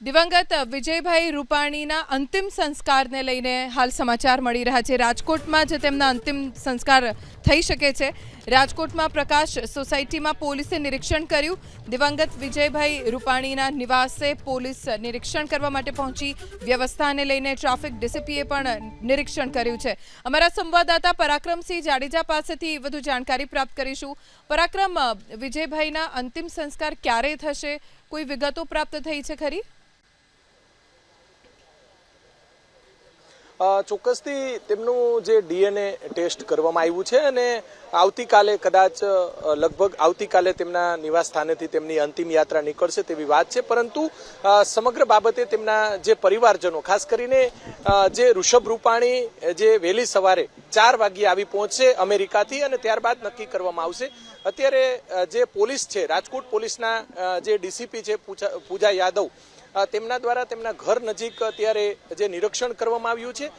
દિવંગત વિજયભાઈ રૂપાણીના અંતિમ સંસ્કારને લઈને હાલ સમાચાર મળી રહ્યા છે। રાજકોટમાં જ તેમના અંતિમ સંસ્કાર થઈ શકે છે। રાજકોટમાં પ્રકાશ સોસાયટીમાં પોલીસે નિરીક્ષણ કર્યું। દિવંગત વિજયભાઈ રૂપાણીના નિવાસે પોલીસ નિરીક્ષણ કરવા માટે પહોંચી। વ્યવસ્થાને લઈને ટ્રાફિક ડીસીપીએ પણ નિરીક્ષણ કર્યું છે। અમારા સંવાદદાતા પરાક્રમસિંહ જાડેજા પાસેથી વધુ જાણકારી પ્રાપ્ત કરીશું। પરાક્રમ, વિજયભાઈના અંતિમ સંસ્કાર ક્યારે થશે, કોઈ વિગતો પ્રાપ્ત થઈ છે ખરી? ચોક્કસથી તેમનું જે ડીએનએ ટેસ્ટ કરવામાં આવ્યું છે અને આવતીકાલે કદાચ લગભગ આવતીકાલે તેમના નિવાસ સ્થાનેથી તેમની અંતિમ યાત્રા નીકળશે તેવી વાત છે। પરંતુ સમગ્ર બાબતે તેમના જે પરિવારજનો, ખાસ કરીને જે ઋષભ રૂપાણી જે વહેલી સવારે 4 વાગ્યે આવી પહોંચશે અમેરિકાથી અને ત્યારબાદ નક્કી કરવામાં આવશે। અત્યારે જે પોલીસ છે, રાજકોટ પોલીસના જે ડીસીપી છે પૂજા યાદવ, તેમના દ્વારા તેમના ઘર નજીક અત્યારે જે નિરીક્ષણ કરવામાં આવ્યું છે